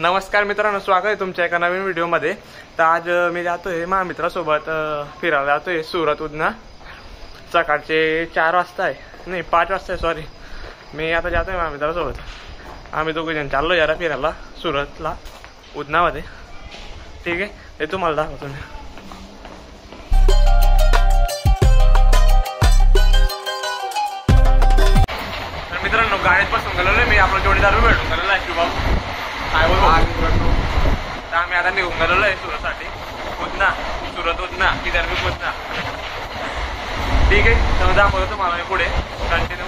नमस्कार मित्रांनो, स्वागत आहे तुमच्या एका नवीन व्हिडिओमध्ये। तर आज मी जातोय माझ्या मित्रासोबत फिरायला जातोय सुरत उधना। सकाळचे 4 वाजता आहे, नाही 5 वाजता आहे, सॉरी। मी आता जातोय माझ्या मित्रासोबत। आम्ही दोघे जण चाललो जरा फिरायला सुरतला उधनामध्ये। ठीक आहे, ते तुम्हाला दाखवतो मी। तर मित्रांनो, गाडीत बसून गेलेलो मी, आपला जोडीदार भेटून गेलेला आहे शुभम। तर आम्ही आता निघून गेलेलो आहे सुरतसाठी, उधना, सुरत उधना, विदर्भ उधना। ठीक आहे, तर दाखवतो तुम्हाला मी पुढे कंटिन्यू।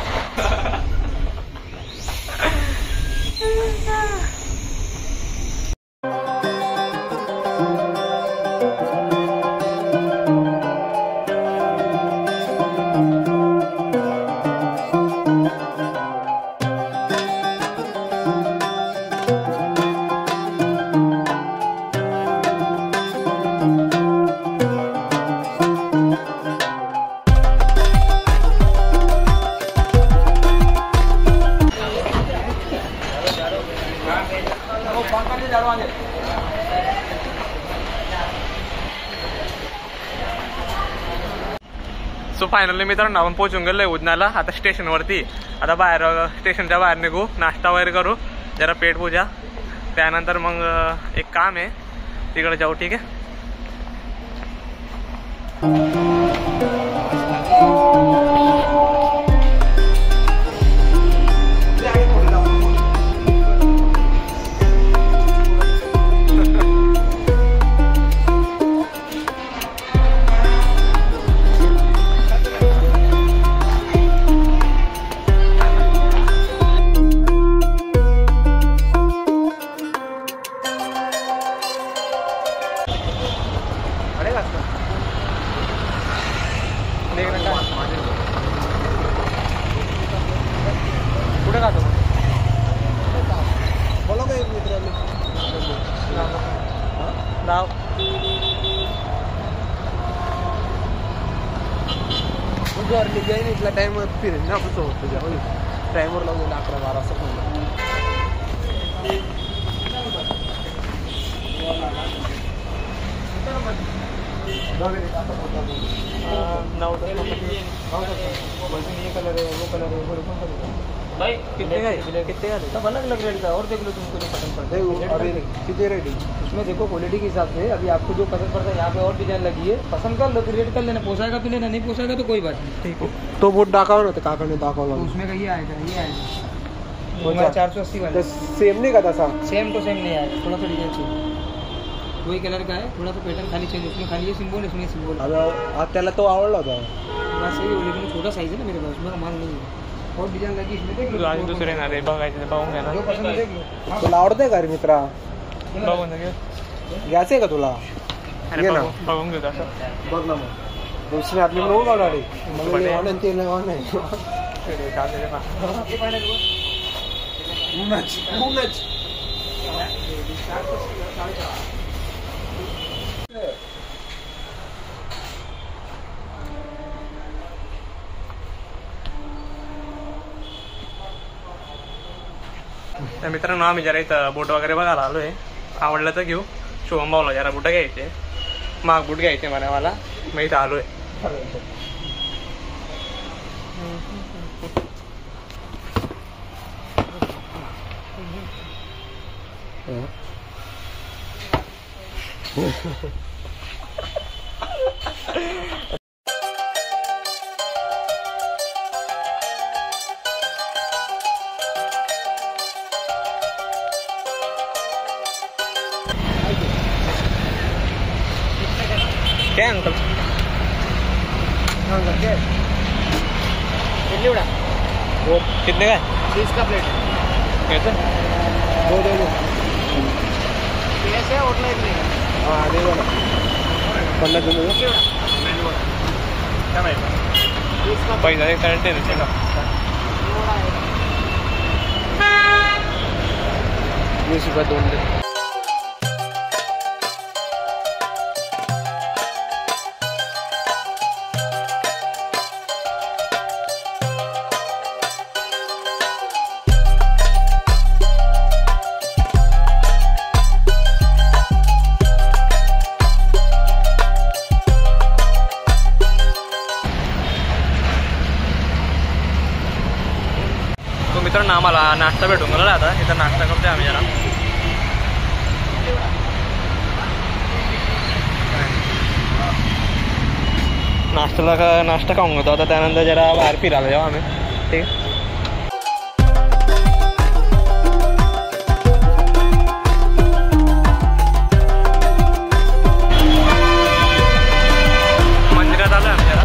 सो फायनली मित्रांनो, आपण पोहोचून गेलोय उधनाला। आता स्टेशनवरती, आता बाहेर स्टेशनच्या बाहेर निघू, नाश्ता वगैरे करू, जरा पेट पूजा, त्यानंतर मग एक काम आहे तिकडे जाऊ। ठीक आहे, कुठे का बोला का एक मित्रांनी नाव जाईन इथला टाइम फिरेल ना आपण सोबत टाइमवर लावून 11-12 असं म्हणलं। भाई कितने का अलग अलग रेट का, और देख लो तुमको जो पसंद पड़ता है कितने रेट है उसमें। देखो क्वालिटी के हिसाब से अभी आपको जो पसंद पड़ता है, यहाँ पे और डिजाइन लगी है, पसंद कर लो फिर रेट कर लेना, पोसाएगा तो लेना, नहीं पोसाएगा तो कोई बात नहीं। ठीक है, तो बोट दाखव ना, काकाने दाखवला उसमें का ये आएगा, ये आएगा 480 वाला। सेम नहीं का था? सेम तो सेम नहीं आएगा, थोड़ा सा डिजाइन चाहिए, वही कलर का है, थोड़ा सा पैटर्न खाली चेंज, उसमें खाली ये सिंबल, इसमें सिंबल। अब त्याला तो आवडला होता बस सही, लेकिन छोटा साइज है ना मेरे पास, उसमें माल नहीं है, और डिजाइन लगी इसमें देख लो। आज दुसरे ना रे बघायचे, पाहून घ्या ना, जो पसंद देख लो। तुला आवडते का रे मित्रा? बघून घे, घ्यायचंय का तुला? घे ना, बघून घेऊ असं बघ ना। मग दुसरी आपली नऊ गाडी मग ऑनलाईन ते ऑनलाईन तर मित्रांनो, आम्ही जरा इथं बोट वगैरे बघायला आलोय। आवडलं तर घेऊ। शुभम भाऊला जरा बुट घ्यायचे, माग बूट घ्यायचे मला, मी इथं आलोय। क्या अंकल वो कितने का? 30 का प्लेट। कैसे? दो दे दो। कैसे ऑनलाइन नहीं? हाँ दे दो ना, 15 दिन में क्या भाई? 30 का पैसा एक तरह दे देगा। 20 रुपये 2 दे। मित्रांनो आम्हाला नाश्ता भेटून गेला आता, इथं नाश्ता करतोय आम्ही जरा. नाश्ता खाऊन घेतो आता, त्यानंतर जरा बाहेर फिरायला जाऊ आम्ही. ठीक आहे. मंदिरात आलोय आम्ही जरा.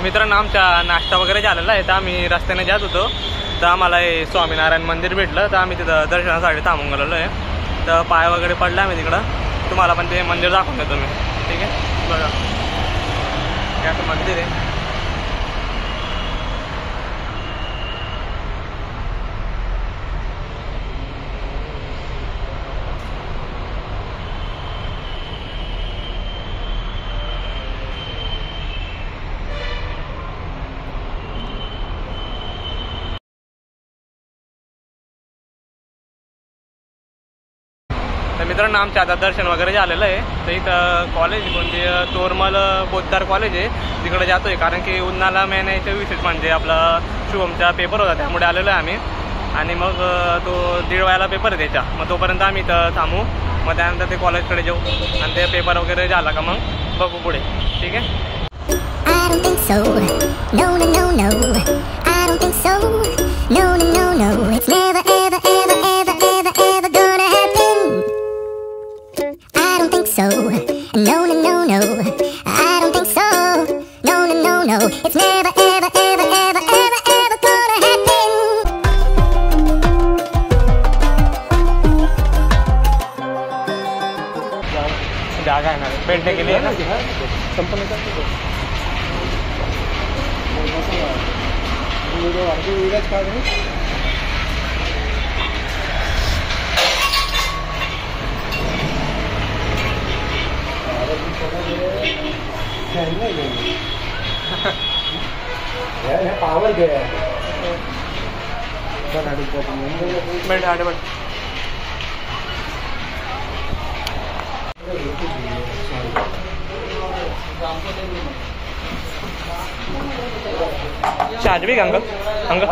मित्रांनो आमचा नाश्ता वगैरे झालेला आहे, तर आम्ही रस्त्याने जात होतो, तर आम्हाला हे स्वामीनारायण मंदिर भेटलं, तर आम्ही तिथं दर्शनासाठी थांबून गेलेलो आहे. तर पाय वगैरे पडला आम्ही तिकडं, तुम्हाला पण ते मंदिर दाखवून देतो मी. ठीक आहे, बघा हे असं मंदिर आहे. तर मित्रांनो आमचं आता दर्शन वगैरे झालेलं आहे. तर इथं कॉलेज म्हणजे तोरमल पोद्दार कॉलेज आहे, तिकडे जातो आहे, कारण की उन्हाळा महिन्याचं विशेष म्हणजे आपला शुभमचा पेपर होता, त्यामुळे आलेलो आहे आम्ही. आणि मग तो 1:30 पेपर आहे त्याच्या, मग तोपर्यंत आम्ही इथं थांबू, मग त्यानंतर ते कॉलेजकडे जाऊ आणि ते पेपर वगैरे झाला का मग बघू पुढे. ठीक आहे. So, no, no, no, no, I don't think so. No, no, no, no, it's never, ever, ever, ever, ever, ever gonna happen. जागा आहे ना बैठने के लिए ना, संपन्न करतो. पावर गया बैठ आड़े बैठ. चार्ज भी अंकल अंकल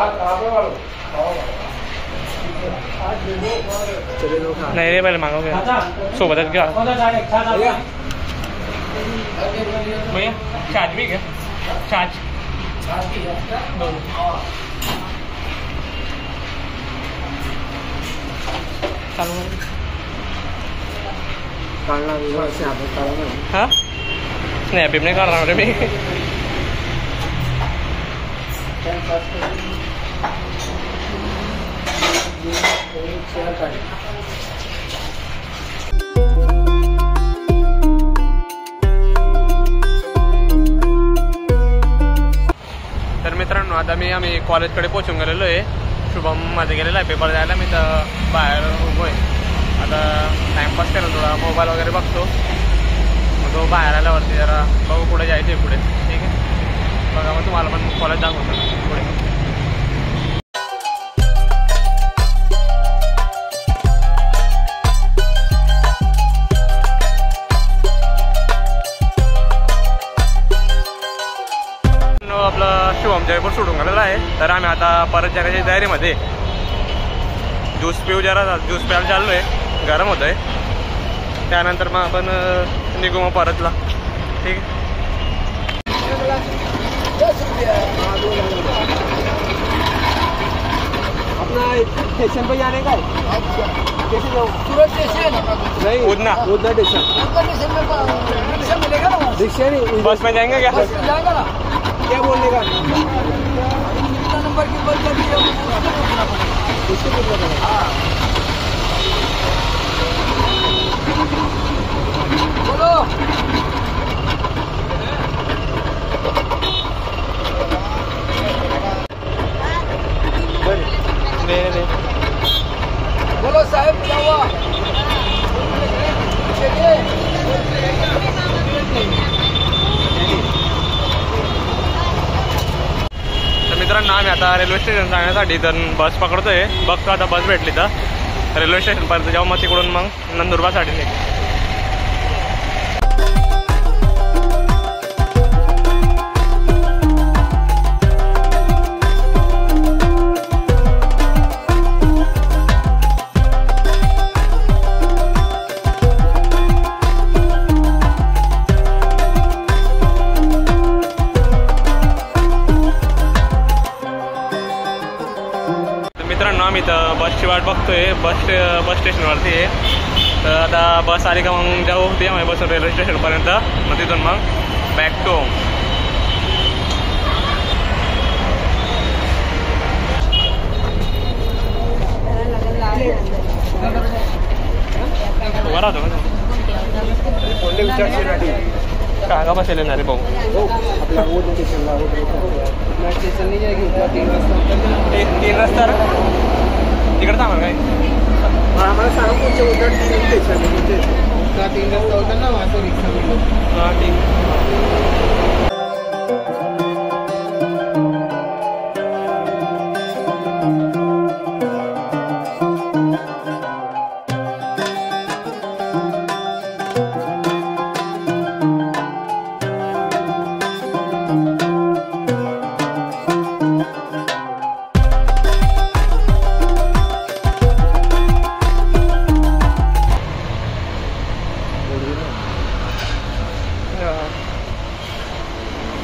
नहीं रे पहले मांगोगे सोबतच घ्या भैया. चार्ज भी क्या चार्ज चालू हाँ स्नैप नहीं कर रहा हूँ मैं. तर मित्रांनो आता आम्ही कॉलेजकडे पोहोचून गेलेलो आहे. शुभम माझं गेलेला आहे पेपर द्यायला, मी तर बाहेर उभो आहे. आता टाईमपास केला थोडा, मोबाईल वगैरे बघतो, मग तो बाहेर आल्यावरती जरा बघू पुढे जायचं आहे पुढे. ठीक आहे, बघा मग तुम्हाला पण कॉलेज दाखवतो पुढे. आपलं शुभम जयपूर सोडून गेलेला आहे, तर आम्ही आता परत जाण्याच्या तयारीमध्ये. ज्यूस पिऊ जरा, ज्यूस प्यायला चाललो आहे, गरम होतं आहे. त्यानंतर मग आपण निघू मग परतला. ठीक आहे. अपना स्टेशन पे जाने का है, कैसे जाओ? नहीं, उधना स्टेशन. रिक्शा नहीं, बस में जाएंगे क्या? क्या बोलने का नंबर की बस लगी है उसको पूछना पड़ेगा। बोलो बोलो साहब क्या हुआ? तर मित्रांनो आम्ही आता रेल्वे स्टेशन जाण्यासाठी तर बस पकडतोय. बघतो आता बस भेटली तर रेल्वे स्टेशनपर्यंत जाऊ, मग तिकडून मग नंदुरबारसाठी निघतो. मित्रांनो आम्ही तर बसची वाट बघतोय. बस स्टेशनवरती आहे. तर आता बस आली का मग जाऊ ते बसून रेल्वे स्टेशनपर्यंत, मग तिथून मग बॅक टू होम. उभा राहतो का बसेल ना रे भाऊ? स्टेशन नहीं जाएगी उतना 3 रास्ता तीन रस्ता तिकडे थांबा काय? हमारा सारा कुछ उधर स्टेशन का 3 रास्ता होता ना, वहाँ से रिक्शा मिलो. हां ठीक.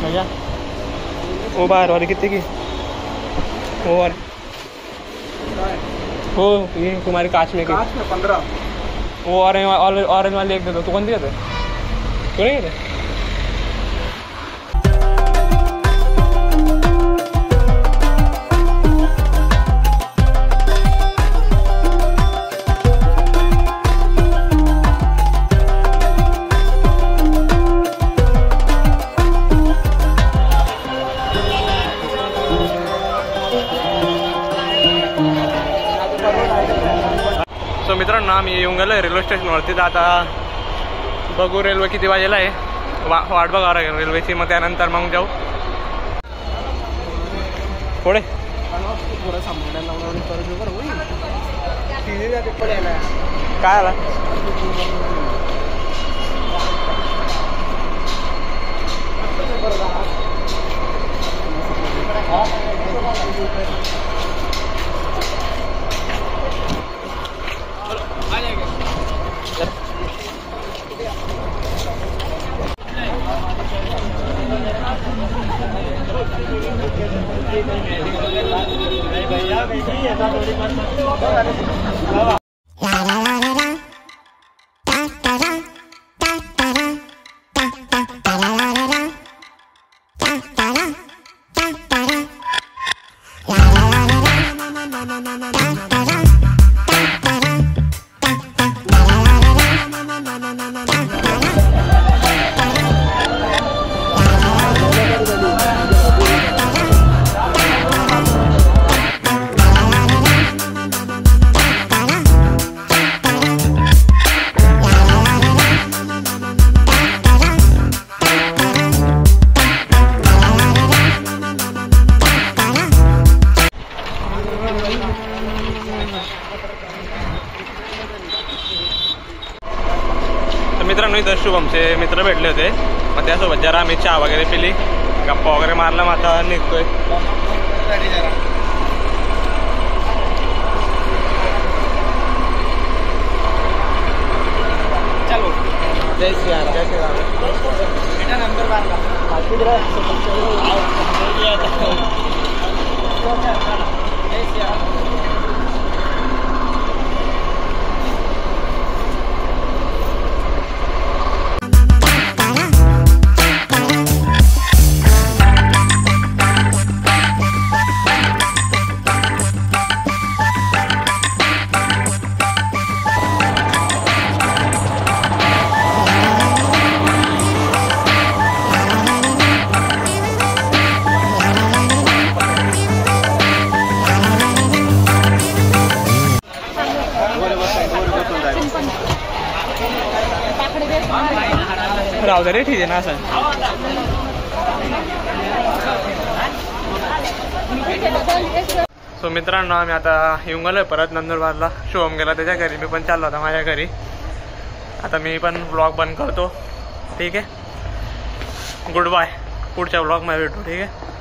भैया वो बाहर वाली कितने की? वो वाली हो ये तुम्हारी कांच में 15. वो ऑरेंज वाली एक दे दो. तू कौन दिया था? क्यों नहीं थे? सो मित्रांनो आम्ही येऊन गेलो आहे रेल्वे स्टेशनवरती. तर आता बघू रेल्वे किती वाजेला आहे. वाट बघावं लागेल रेल्वेची, मग त्यानंतर मग जाऊ पुढे. थोड़ा सामान लावून बरोबर होईल. काय आला? मित्रांनो इथं शुभमचे मित्र भेटले होते. मग त्यासोबत जरा आम्ही चहा वगैरे पिली, गप्पा वगैरे मारला. मग आता निघतोय. चलो जय श्री राम. जय श्री राम. बेटा नंबर 12 जय श्री राम. राहू दे रे, ठीक आहे ना असं. सो मित्रांनो आम्ही आता येऊन गेलोय परत नंदुरबारला. शुभम गेला त्याच्या घरी, मी पण चाललो होता माझ्या घरी. आता मी पण ब्लॉग बंद करतो. ठीक आहे, गुड बाय. पुढच्या ब्लॉगमध्ये भेटू. ठीक आहे.